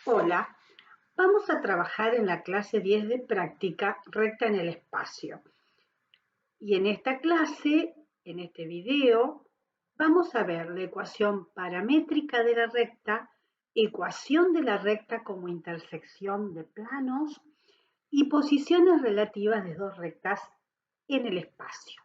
Hola, vamos a trabajar en la clase 10 de práctica recta en el espacio. Y en esta clase, en este video, vamos a ver la ecuación paramétrica de la recta, ecuación de la recta como intersección de planos y posiciones relativas de dos rectas en el espacio.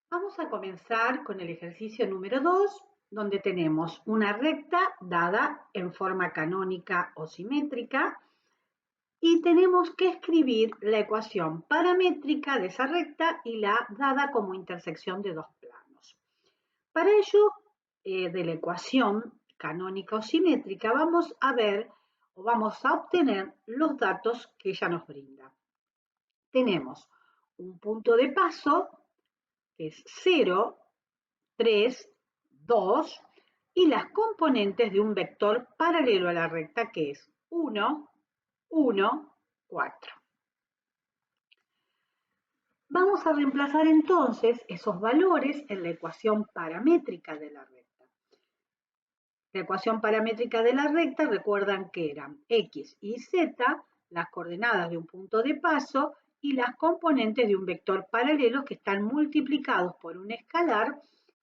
Vamos a comenzar con el ejercicio número 2, donde tenemos una recta dada en forma canónica o simétrica y tenemos que escribir la ecuación paramétrica de esa recta y la dada como intersección de dos planos. Para ello, de la ecuación canónica o simétrica, vamos a ver o vamos a obtener los datos que ella nos brinda. Tenemos un punto de paso, que es 0, 3, 2, y las componentes de un vector paralelo a la recta, que es 1, 1, 4. Vamos a reemplazar entonces esos valores en la ecuación paramétrica de la recta. La ecuación paramétrica de la recta, recuerdan que eran x y z, las coordenadas de un punto de paso, y las componentes de un vector paralelo que están multiplicados por un escalar,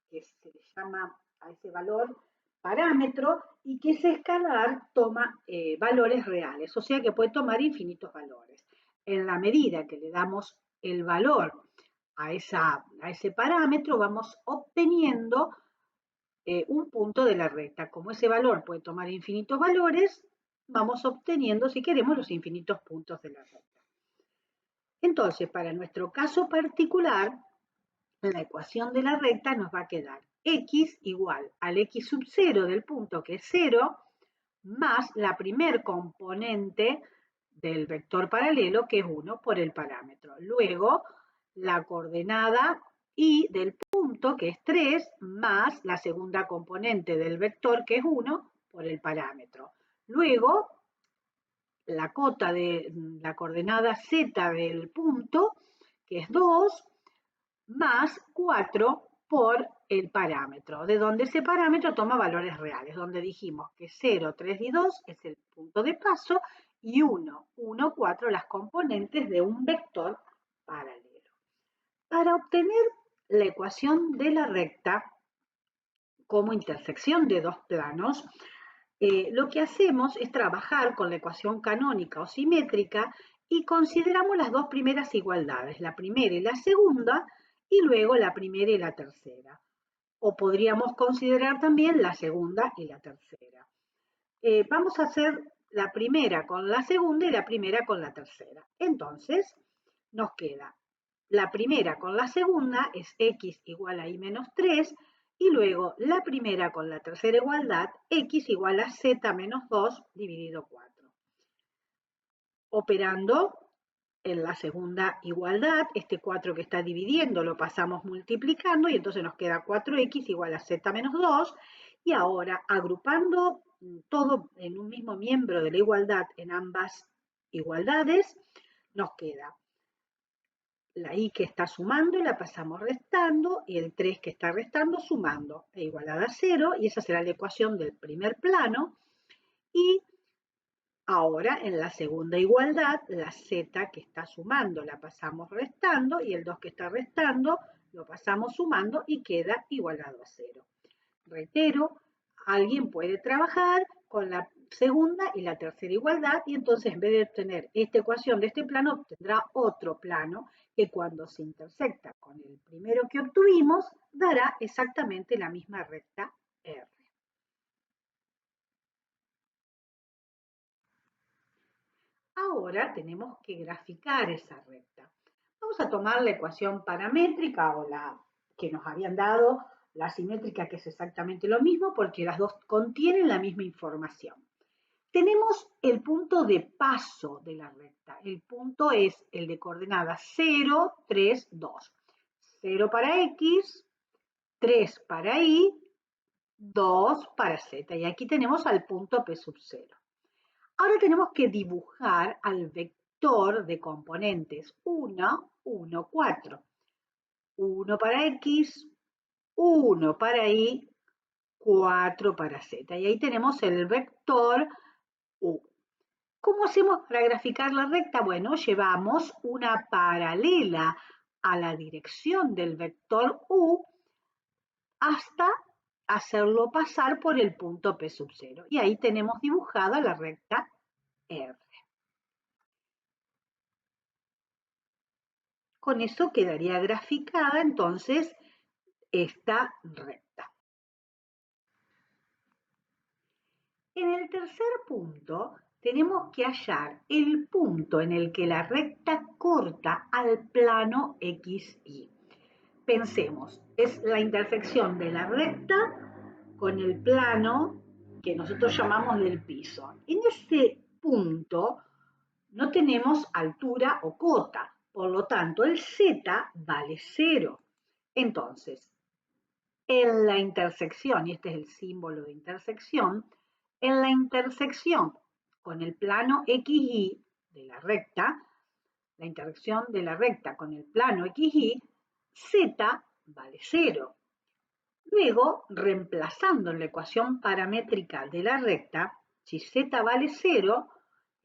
que se le llama a ese valor parámetro, y que ese escalar toma valores reales, o sea que puede tomar infinitos valores. En la medida que le damos el valor a ese parámetro, vamos obteniendo un punto de la recta. Como ese valor puede tomar infinitos valores, vamos obteniendo, si queremos, los infinitos puntos de la recta. Entonces, para nuestro caso particular, la ecuación de la recta nos va a quedar x igual al x sub 0 del punto, que es 0, más la primer componente del vector paralelo, que es 1, por el parámetro. Luego, la coordenada y del punto, que es 3, más la segunda componente del vector, que es 1, por el parámetro. Luego, la cota de la coordenada z del punto, que es 2, más 4 por el parámetro, de donde ese parámetro toma valores reales, donde dijimos que 0, 3 y 2 es el punto de paso y 1, 1, 4 las componentes de un vector paralelo. Para obtener la ecuación de la recta como intersección de dos planos, lo que hacemos es trabajar con la ecuación canónica o simétrica y consideramos las dos primeras igualdades, la primera y la segunda, y luego la primera y la tercera. O podríamos considerar también la segunda y la tercera. Vamos a hacer la primera con la segunda y la primera con la tercera. Entonces, nos queda la primera con la segunda es x igual a y menos 3, y luego la primera con la tercera igualdad, x igual a z menos 2 dividido 4. Operando en la segunda igualdad, este 4 que está dividiendo lo pasamos multiplicando y entonces nos queda 4x igual a z menos 2. Y ahora, agrupando todo en un mismo miembro de la igualdad en ambas igualdades, nos queda la y que está sumando la pasamos restando y el 3 que está restando sumando, e igualada a 0, y esa será la ecuación del primer plano. Y ahora en la segunda igualdad, la z que está sumando la pasamos restando y el 2 que está restando lo pasamos sumando y queda igualado a 0. Reitero, alguien puede trabajar con la segunda y la tercera igualdad y entonces en vez de obtener esta ecuación de este plano, obtendrá otro plano que cuando se intersecta con el primero que obtuvimos, dará exactamente la misma recta R. Ahora tenemos que graficar esa recta. Vamos a tomar la ecuación paramétrica o la que nos habían dado, la simétrica, que es exactamente lo mismo porque las dos contienen la misma información. Tenemos el punto de paso de la recta. El punto es el de coordenadas 0, 3, 2. 0 para x, 3 para y, 2 para z. Y aquí tenemos al punto P sub 0. Ahora tenemos que dibujar al vector de componentes 1, 1, 4. 1 para x, 1 para Y, 4 para Z. Y ahí tenemos el vector U. ¿Cómo hacemos para graficar la recta? Bueno, llevamos una paralela a la dirección del vector U hasta hacerlo pasar por el punto P sub 0. Y ahí tenemos dibujada la recta R. Con eso quedaría graficada entonces esta recta. En el tercer punto tenemos que hallar el punto en el que la recta corta al plano XY. Pensemos, es la intersección de la recta con el plano que nosotros llamamos del piso. En ese punto no tenemos altura o cota, por lo tanto el Z vale 0. Entonces, en la intersección, y este es el símbolo de intersección, en la intersección con el plano XY de la recta, la intersección de la recta con el plano XY, Z vale 0. Luego, reemplazando en la ecuación paramétrica de la recta, si Z vale 0,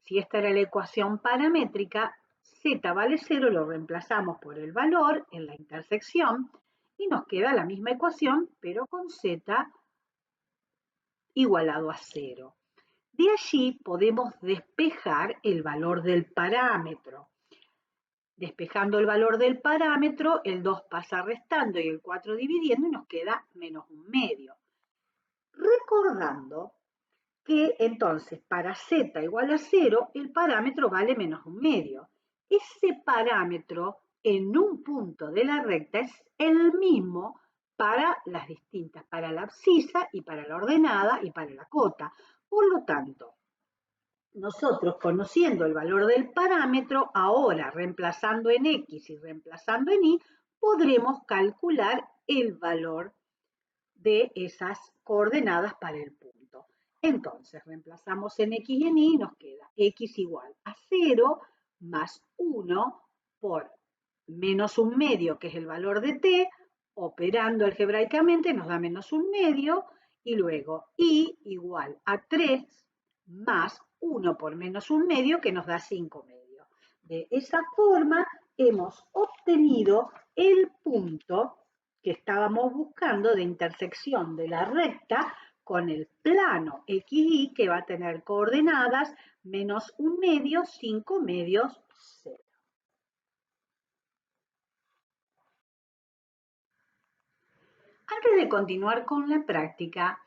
si esta era la ecuación paramétrica, Z vale 0, lo reemplazamos por el valor en la intersección y nos queda la misma ecuación, pero con Z igualado a 0. De allí podemos despejar el valor del parámetro. Despejando el valor del parámetro, el 2 pasa restando y el 4 dividiendo y nos queda menos un medio. Recordando que entonces para z igual a 0, el parámetro vale menos un medio. Ese parámetro en un punto de la recta es el mismo para las distintas, para la abscisa y para la ordenada y para la cota. Por lo tanto, nosotros conociendo el valor del parámetro, ahora reemplazando en X y reemplazando en Y, podremos calcular el valor de esas coordenadas para el punto. Entonces, reemplazamos en X y en Y, nos queda X igual a 0 más 1 por menos un medio, que es el valor de T, operando algebraicamente nos da menos un medio, y luego Y igual a 3 más 1 por menos un medio, que nos da 5 medios. De esa forma hemos obtenido el punto que estábamos buscando de intersección de la recta con el plano XY, que va a tener coordenadas menos un medio, 5 medios, 0. Antes de continuar con la práctica,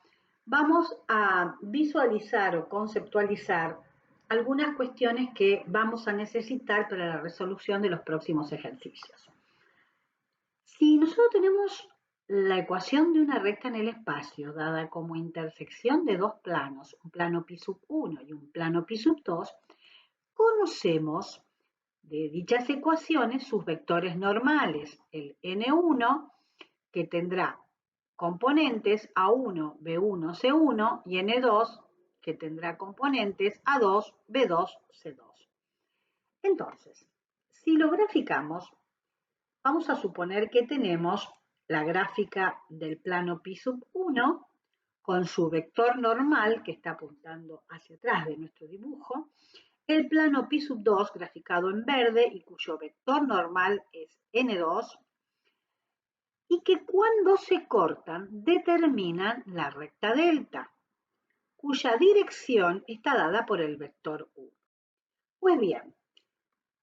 vamos a visualizar o conceptualizar algunas cuestiones que vamos a necesitar para la resolución de los próximos ejercicios. Si nosotros tenemos la ecuación de una recta en el espacio dada como intersección de dos planos, un plano pi sub 1 y un plano pi sub 2, conocemos de dichas ecuaciones sus vectores normales, el n1, que tendrá componentes A1, B1, C1, y N2, que tendrá componentes A2, B2, C2. Entonces, si lo graficamos, vamos a suponer que tenemos la gráfica del plano pi sub 1 con su vector normal que está apuntando hacia atrás de nuestro dibujo, el plano pi sub 2 graficado en verde y cuyo vector normal es N2, y que cuando se cortan determinan la recta delta, cuya dirección está dada por el vector U. Pues bien,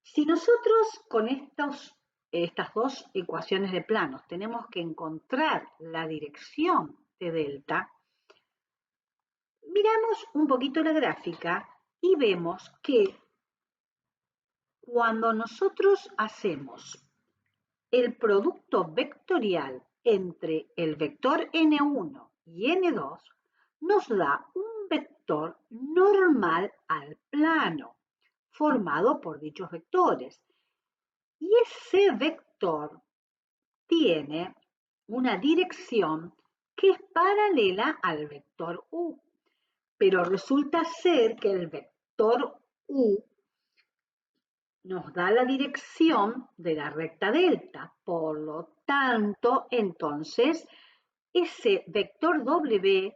si nosotros con estas dos ecuaciones de planos tenemos que encontrar la dirección de delta, miramos un poquito la gráfica y vemos que cuando nosotros hacemos el producto vectorial entre el vector n1 y n2, nos da un vector normal al plano, formado por dichos vectores. Y ese vector tiene una dirección que es paralela al vector U, pero resulta ser que el vector U nos da la dirección de la recta delta. Por lo tanto, entonces, ese vector W,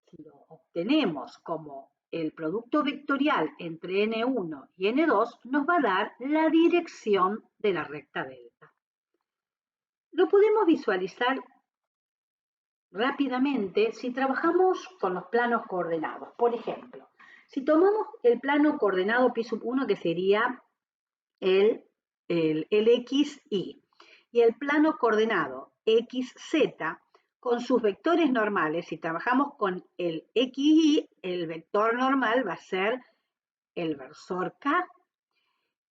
si lo obtenemos como el producto vectorial entre N1 y N2, nos va a dar la dirección de la recta delta. Lo podemos visualizar rápidamente si trabajamos con los planos coordenados. Por ejemplo, si tomamos el plano coordenado pi1, que sería el XY, y el plano coordenado XZ, con sus vectores normales, si trabajamos con el XY, el vector normal va a ser el versor K,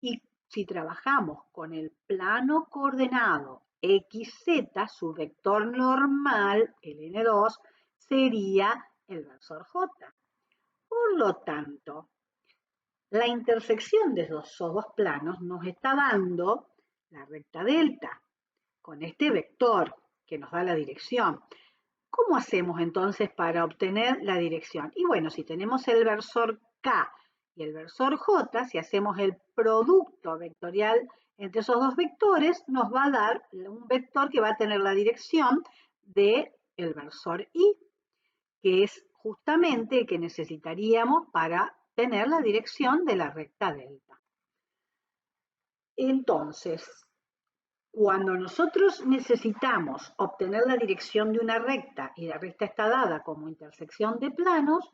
y si trabajamos con el plano coordenado XZ, su vector normal, el N2, sería el versor J. Por lo tanto, la intersección de esos dos planos nos está dando la recta delta con este vector que nos da la dirección. ¿Cómo hacemos entonces para obtener la dirección? Y bueno, si tenemos el versor K y el versor J, si hacemos el producto vectorial entre esos dos vectores, nos va a dar un vector que va a tener la dirección del versor Y, que es justamente el que necesitaríamos para tener la dirección de la recta delta. Entonces, cuando nosotros necesitamos obtener la dirección de una recta y la recta está dada como intersección de planos,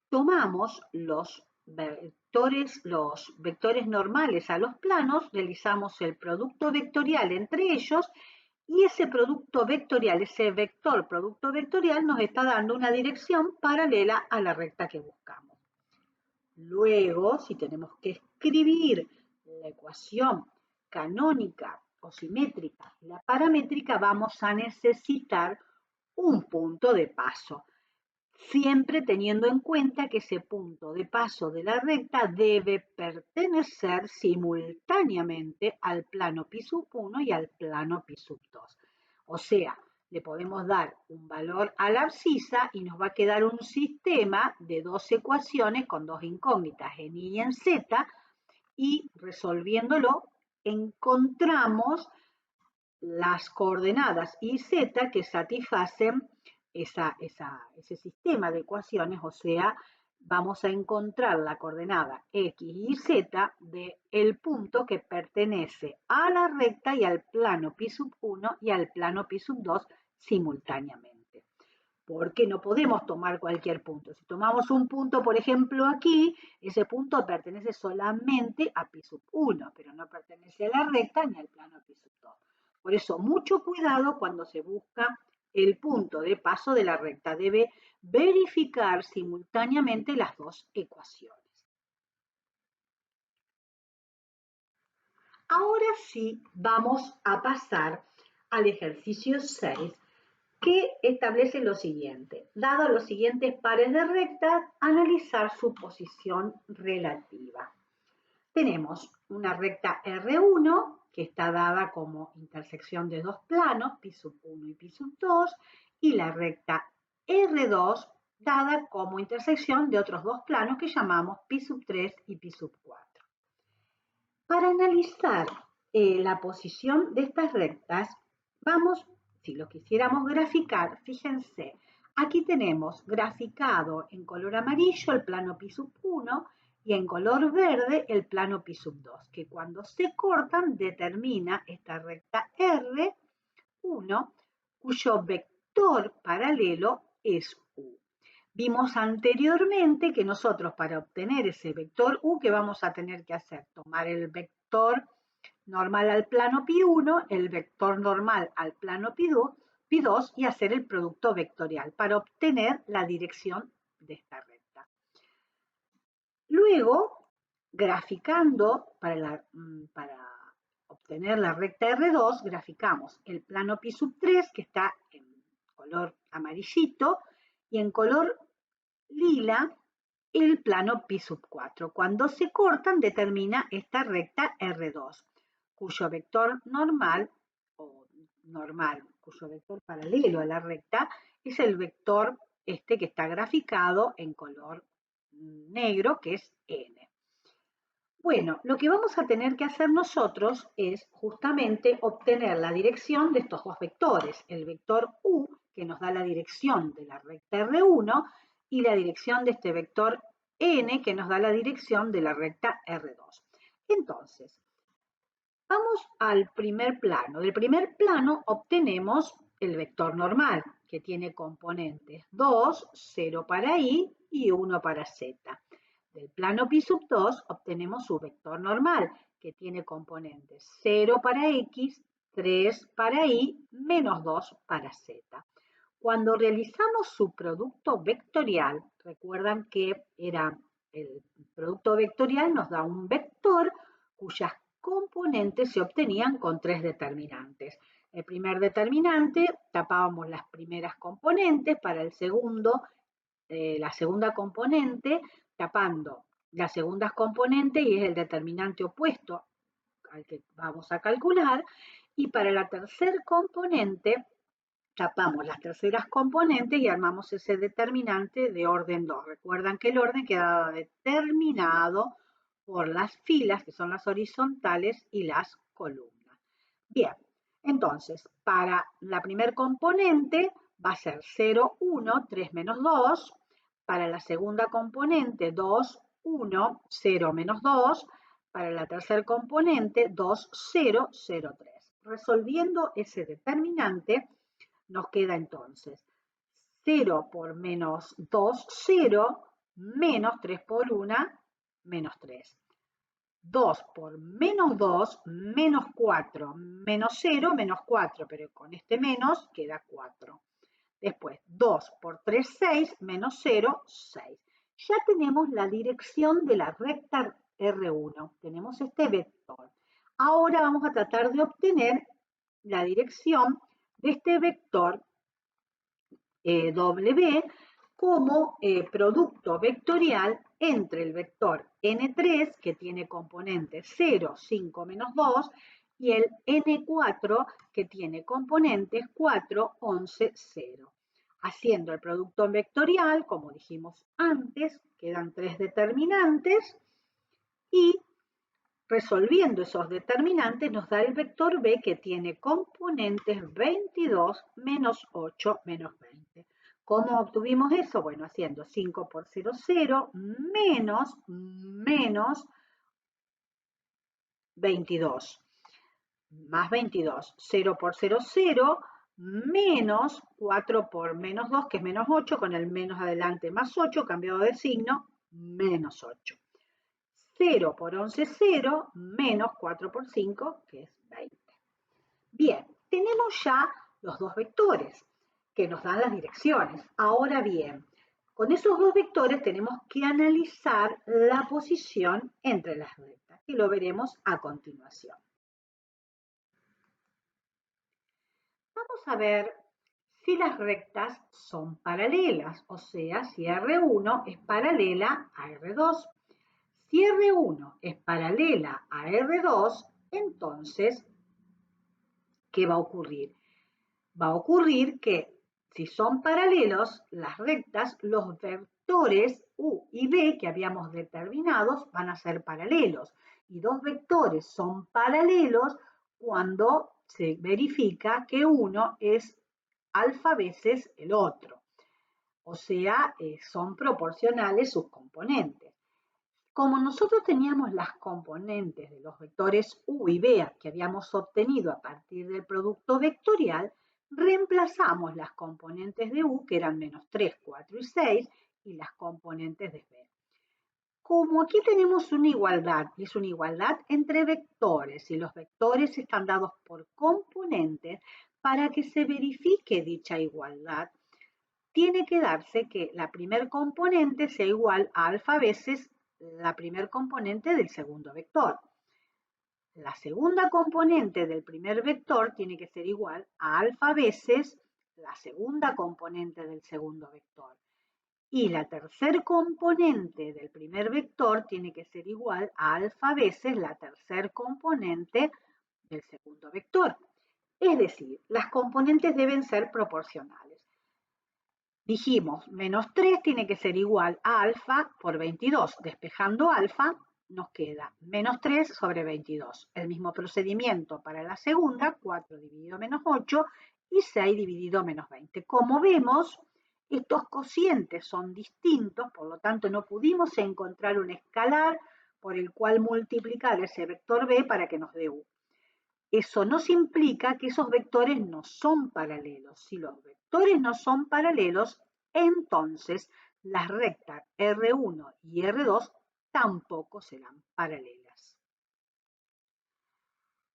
tomamos los vectores normales a los planos, realizamos el producto vectorial entre ellos y ese producto vectorial, ese vector producto vectorial nos está dando una dirección paralela a la recta que buscamos. Luego, si tenemos que escribir la ecuación canónica o simétrica y la paramétrica, vamos a necesitar un punto de paso, siempre teniendo en cuenta que ese punto de paso de la recta debe pertenecer simultáneamente al plano pi1 y al plano pi2. O sea, le podemos dar un valor a la abscisa y nos va a quedar un sistema de dos ecuaciones con dos incógnitas en y en z, y resolviéndolo encontramos las coordenadas y z que satisfacen ese sistema de ecuaciones, o sea, vamos a encontrar la coordenada x y z del punto que pertenece a la recta y al plano pi1 y al plano pi2 simultáneamente. Porque no podemos tomar cualquier punto. Si tomamos un punto, por ejemplo, aquí, ese punto pertenece solamente a pi1, pero no pertenece a la recta ni al plano pi2. Por eso, mucho cuidado cuando se busca el punto de paso de la recta. Debe verificar simultáneamente las dos ecuaciones. Ahora sí, vamos a pasar al ejercicio 6, que establece lo siguiente. Dado los siguientes pares de rectas, analizar su posición relativa. Tenemos una recta R1, que está dada como intersección de dos planos, pi1 y pi2, y la recta R2, dada como intersección de otros dos planos que llamamos pi3 y pi4. Para analizar la posición de estas rectas, vamos, si lo quisiéramos graficar, fíjense, aquí tenemos graficado en color amarillo el plano pi1 y en color verde el plano pi2, que cuando se cortan determina esta recta R1, cuyo vector paralelo es U. Vimos anteriormente que nosotros para obtener ese vector U, ¿qué vamos a tener que hacer? Tomar el vector normal al plano pi1, el vector normal al plano pi2 y hacer el producto vectorial para obtener la dirección de esta recta. Luego, graficando para obtener la recta R2, graficamos el plano pi3, que está en color amarillito, y en color lila el plano pi4. Cuando se cortan determina esta recta R2, cuyo vector normal, cuyo vector paralelo a la recta es el vector este que está graficado en color negro, que es N. Bueno, lo que vamos a tener que hacer nosotros es justamente obtener la dirección de estos dos vectores, el vector u, que nos da la dirección de la recta R1, y la dirección de este vector n, que nos da la dirección de la recta R2. Entonces, vamos al primer plano. Del primer plano obtenemos el vector normal, que tiene componentes 2, 0 para i y 1 para z. Del plano pi sub 2 obtenemos su vector normal, que tiene componentes 0 para x, 3 para y, menos 2 para z. Cuando realizamos su producto vectorial, recuerdan que era el producto vectorial nos da un vector cuyas componentes se obtenían con tres determinantes. El primer determinante tapábamos las primeras componentes, para el segundo, la segunda componente tapando las segundas componentes y es el determinante opuesto al que vamos a calcular, y para la tercera componente tapamos las terceras componentes y armamos ese determinante de orden 2. Recuerdan que el orden quedaba determinado por las filas, que son las horizontales, y las columnas. Bien, entonces, para la primer componente va a ser 0, 1, 3 menos 2. Para la segunda componente, 2, 1, 0 menos 2. Para la tercera componente, 2, 0, 0, 3. Resolviendo ese determinante, nos queda entonces 0 por menos 2, 0, menos 3 por 1, menos 3. 2 por menos 2, menos 4, menos 0, menos 4, pero con este menos queda 4. Después, 2 por 3, 6, menos 0, 6. Ya tenemos la dirección de la recta R1. Tenemos este vector. Ahora vamos a tratar de obtener la dirección de este vector W como producto vectorial entre el vector N3, que tiene componentes 0, 5, menos 2, y el N4, que tiene componentes 4, 11, 0. Haciendo el producto vectorial, como dijimos antes, quedan tres determinantes, y resolviendo esos determinantes nos da el vector B, que tiene componentes 22, menos 8, menos 20. ¿Cómo obtuvimos eso? Bueno, haciendo 5 por 0, 0, menos 22, más 22. 0 por 0, 0, menos 4 por menos 2, que es menos 8, con el menos adelante, más 8, cambiado de signo, menos 8. 0 por 11, 0, menos 4 por 5, que es 20. Bien, tenemos ya los dos vectores que nos dan las direcciones. Ahora bien, con esos dos vectores tenemos que analizar la posición entre las rectas, y lo veremos a continuación. Vamos a ver si las rectas son paralelas, o sea, si R1 es paralela a R2. Si R1 es paralela a R2, entonces, ¿qué va a ocurrir? Va a ocurrir que si son paralelos las rectas, los vectores U y B que habíamos determinados van a ser paralelos. Y dos vectores son paralelos cuando se verifica que uno es alfa veces el otro. O sea, son proporcionales sus componentes. Como nosotros teníamos las componentes de los vectores u y b que habíamos obtenido a partir del producto vectorial, reemplazamos las componentes de u, que eran menos 3, 4 y 6, y las componentes de b. Como aquí tenemos una igualdad, y es una igualdad entre vectores, y los vectores están dados por componentes, para que se verifique dicha igualdad, tiene que darse que la primer componente sea igual a alfa veces la primer componente del segundo vector. La segunda componente del primer vector tiene que ser igual a alfa veces la segunda componente del segundo vector. Y la tercer componente del primer vector tiene que ser igual a alfa veces la tercer componente del segundo vector. Es decir, las componentes deben ser proporcionales. Dijimos, menos 3 tiene que ser igual a alfa por 22. Despejando alfa, nos queda menos 3 sobre 22. El mismo procedimiento para la segunda, 4 dividido menos 8 y 6 dividido menos 20. Como vemos, estos cocientes son distintos, por lo tanto no pudimos encontrar un escalar por el cual multiplicar ese vector b para que nos dé u. Eso nos implica que esos vectores no son paralelos. Si los vectores no son paralelos, entonces las rectas R1 y R2 tampoco serán paralelas.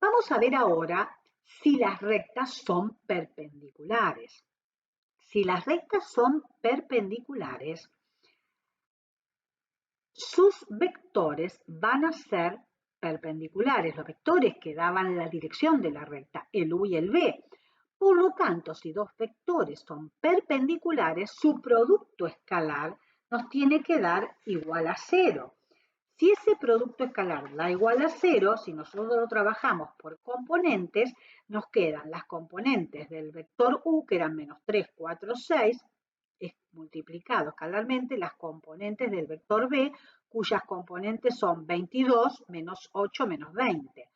Vamos a ver ahora si las rectas son perpendiculares. Si las rectas son perpendiculares, sus vectores van a ser perpendiculares, los vectores que daban la dirección de la recta, el u y el v. Por lo tanto, si dos vectores son perpendiculares, su producto escalar nos tiene que dar igual a 0. Si ese producto escalar da igual a 0, si nosotros lo trabajamos por componentes, nos quedan las componentes del vector u, que eran menos 3, 4, 6, multiplicado escalarmente las componentes del vector b, cuyas componentes son 22, menos 8, menos 20.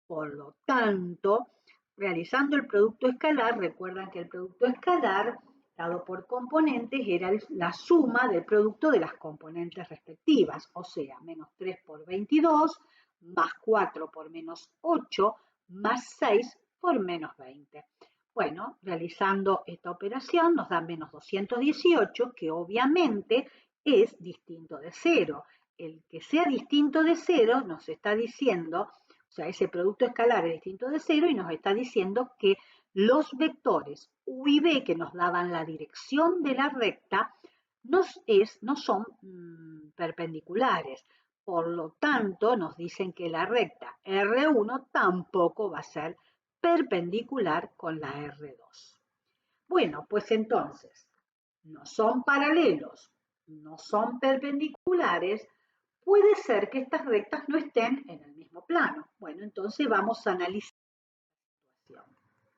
Por lo tanto, realizando el producto escalar, recuerdan que el producto escalar dado por componentes era la suma del producto de las componentes respectivas, o sea, menos 3 por 22, más 4 por menos 8, más 6 por menos 20. Bueno, realizando esta operación nos da menos 218, que obviamente es distinto de 0. El que sea distinto de 0 nos está diciendo, o sea, ese producto escalar es distinto de 0 y nos está diciendo que los vectores u y b que nos daban la dirección de la recta no son perpendiculares. Por lo tanto, nos dicen que la recta R1 tampoco va a ser perpendicular con la R2. Bueno, pues entonces, no son paralelos, no son perpendiculares, puede ser que estas rectas no estén en el mismo plano. Bueno, entonces vamos a analizar la situación.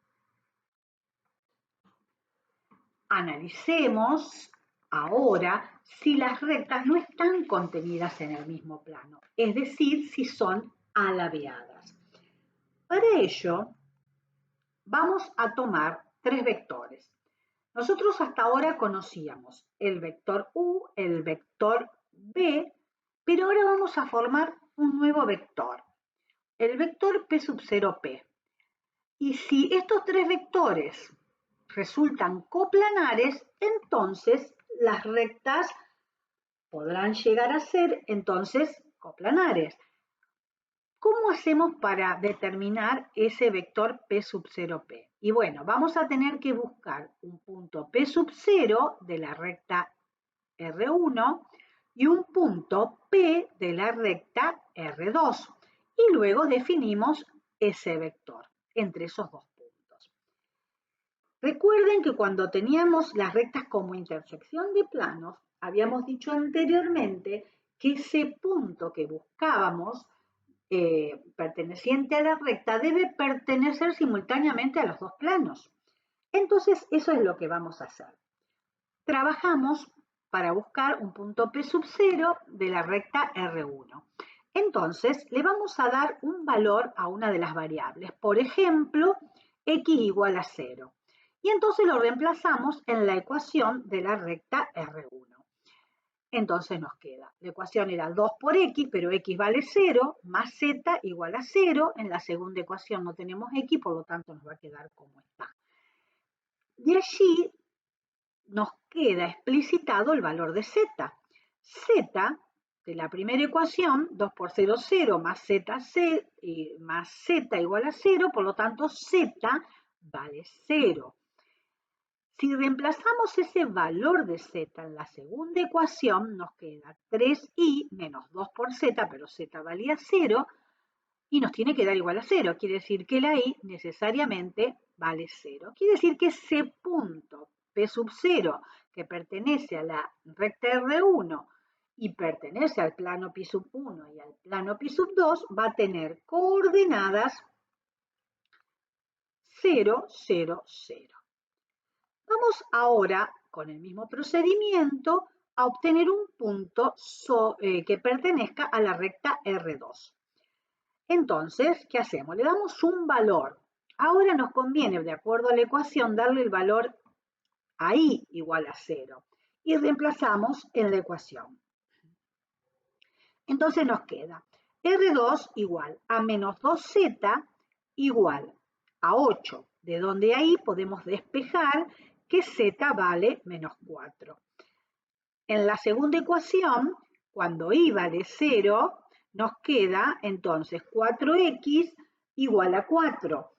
Analicemos ahora si las rectas no están contenidas en el mismo plano, es decir, si son alabeadas. Para ello, vamos a tomar tres vectores. Nosotros hasta ahora conocíamos el vector u, el vector b, pero ahora vamos a formar un nuevo vector, el vector p sub 0p. Y si estos tres vectores resultan coplanares, entonces las rectas podrán llegar a ser entonces coplanares. ¿Cómo hacemos para determinar ese vector P sub 0P? Y bueno, vamos a tener que buscar un punto P sub 0 de la recta R1 y un punto P de la recta R2. Y luego definimos ese vector entre esos dos puntos. Recuerden que cuando teníamos las rectas como intersección de planos, habíamos dicho anteriormente que ese punto que buscábamos perteneciente a la recta debe pertenecer simultáneamente a los dos planos. Entonces, eso es lo que vamos a hacer. Trabajamos para buscar un punto P sub 0 de la recta R1. Entonces, le vamos a dar un valor a una de las variables. Por ejemplo, x igual a 0. Y entonces lo reemplazamos en la ecuación de la recta R1. Entonces nos queda, la ecuación era 2 por x, pero x vale 0, más z igual a 0. En la segunda ecuación no tenemos x, por lo tanto nos va a quedar como está. De allí nos queda explicitado el valor de z. Z de la primera ecuación, 2 por 0, 0, más z igual a 0, por lo tanto z vale 0. Si reemplazamos ese valor de z en la segunda ecuación, nos queda 3i menos 2 por z, pero z valía 0, y nos tiene que dar igual a 0. Quiere decir que la i necesariamente vale 0. Quiere decir que ese punto P sub 0, que pertenece a la recta R1 y pertenece al plano pi sub 1 y al plano pi sub 2, va a tener coordenadas 0, 0, 0. Vamos ahora, con el mismo procedimiento, a obtener un punto que pertenezca a la recta R2. Entonces, ¿qué hacemos? Le damos un valor. Ahora nos conviene, de acuerdo a la ecuación, darle el valor a I igual a 0 y reemplazamos en la ecuación. Entonces nos queda R2 igual a menos 2Z igual a 8, de donde ahí podemos despejar que Z vale menos 4. En la segunda ecuación, cuando I vale 0, nos queda entonces 4x igual a 4.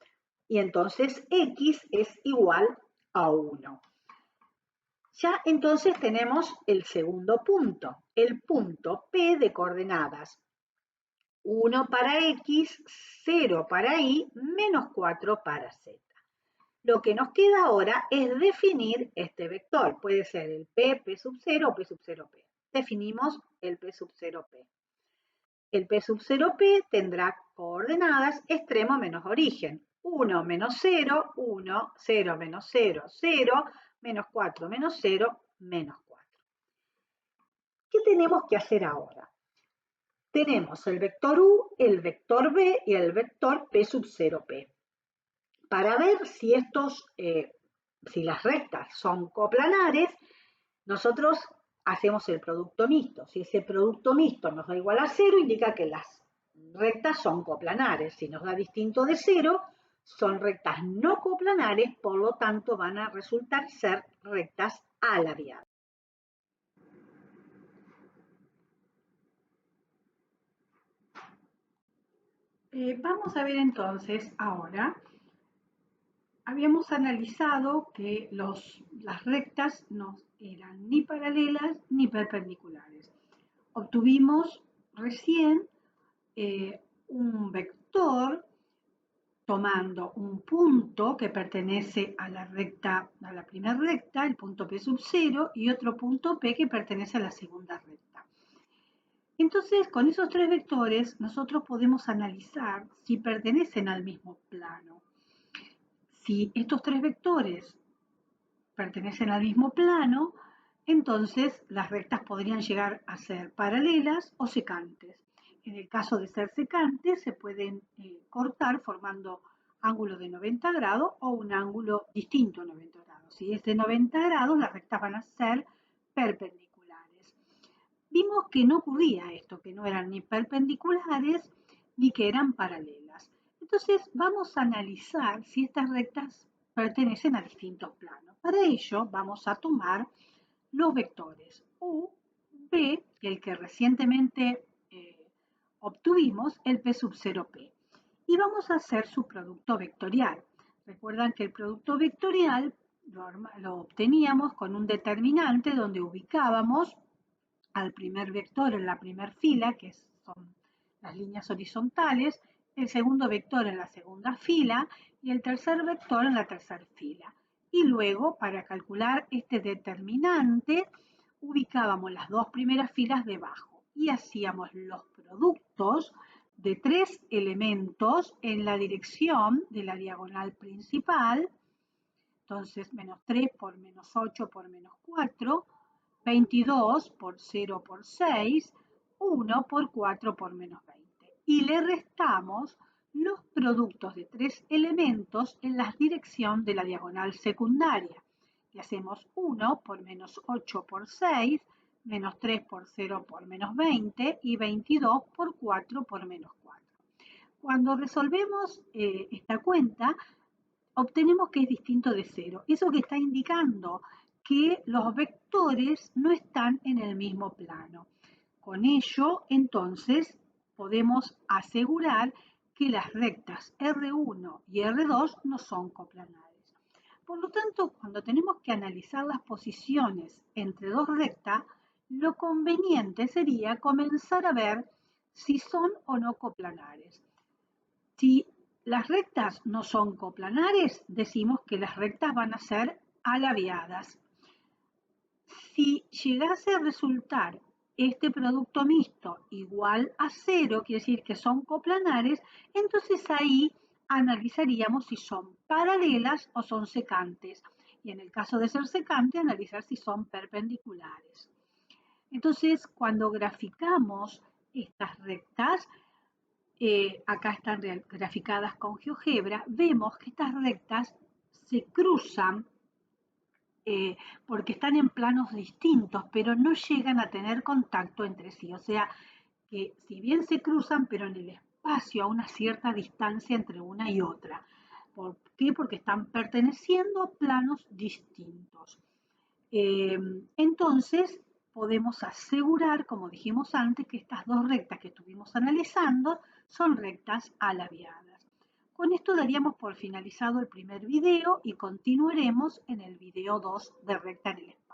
Y entonces x es igual a 1. Ya entonces tenemos el segundo punto, el punto P de coordenadas 1 para x, 0 para y, menos 4 para z. Lo que nos queda ahora es definir este vector. Puede ser el P, P sub 0 o P sub 0P. Definimos el P sub 0P. El P sub 0P tendrá coordenadas extremo menos origen. 1 menos 0, 1, 0 menos 0, 0, menos 4 menos 0, menos 4. ¿Qué tenemos que hacer ahora? Tenemos el vector U, el vector B y el vector P sub 0P. Para ver si las rectas son coplanares, nosotros hacemos el producto mixto. Si ese producto mixto nos da igual a 0, indica que las rectas son coplanares. Si nos da distinto de 0, son rectas no coplanares, por lo tanto van a resultar ser rectas alaviadas. Vamos a ver entonces ahora, habíamos analizado que las rectas no eran ni paralelas ni perpendiculares. Obtuvimos recién un vector tomando un punto que pertenece a la recta, a la primera recta, el punto P sub 0, y otro punto P que pertenece a la segunda recta. Entonces, con esos tres vectores, nosotros podemos analizar si pertenecen al mismo plano. Si estos tres vectores pertenecen al mismo plano, entonces las rectas podrían llegar a ser paralelas o secantes. En el caso de ser secantes, se pueden cortar formando ángulo de 90 grados o un ángulo distinto a 90 grados. Si es de 90 grados, las rectas van a ser perpendiculares. Vimos que no ocurría esto, que no eran ni perpendiculares ni que eran paralelas. Entonces vamos a analizar si estas rectas pertenecen a distintos planos. Para ello vamos a tomar los vectores U, B, el que recientemente obtuvimos, el P sub 0P, y vamos a hacer su producto vectorial. Recuerdan que el producto vectorial lo obteníamos con un determinante donde ubicábamos al primer vector en la primera fila, que son las líneas horizontales, el segundo vector en la segunda fila y el tercer vector en la tercera fila. Y luego, para calcular este determinante, ubicábamos las dos primeras filas debajo y hacíamos los productos de tres elementos en la dirección de la diagonal principal. Entonces, menos 3 por menos 8 por menos 4, 22 por 0 por 6, 1 por 4 por menos 20. Y le restamos los productos de tres elementos en la dirección de la diagonal secundaria. Y hacemos 1 por menos 8 por 6, menos 3 por 0 por menos 20 y 22 por 4 por menos 4. Cuando resolvemos esta cuenta, obtenemos que es distinto de 0. Eso que está indicando que los vectores no están en el mismo plano. Con ello, entonces, podemos asegurar que las rectas R1 y R2 no son coplanares. Por lo tanto, cuando tenemos que analizar las posiciones entre dos rectas, lo conveniente sería comenzar a ver si son o no coplanares. Si las rectas no son coplanares, decimos que las rectas van a ser alaviadas. Si llegase a resultar este producto mixto igual a 0, quiere decir que son coplanares, entonces ahí analizaríamos si son paralelas o son secantes. Y en el caso de ser secante, analizar si son perpendiculares. Entonces, cuando graficamos estas rectas, acá están graficadas con GeoGebra, vemos que estas rectas se cruzan porque están en planos distintos, pero no llegan a tener contacto entre sí. O sea, que si bien se cruzan, pero en el espacio a una cierta distancia entre una y otra. ¿Por qué? Porque están perteneciendo a planos distintos. Eh, entonces, podemos asegurar, como dijimos antes, que estas dos rectas que estuvimos analizando son rectas alabiadas. Con esto daríamos por finalizado el primer video y continuaremos en el video 2 de recta en el espacio.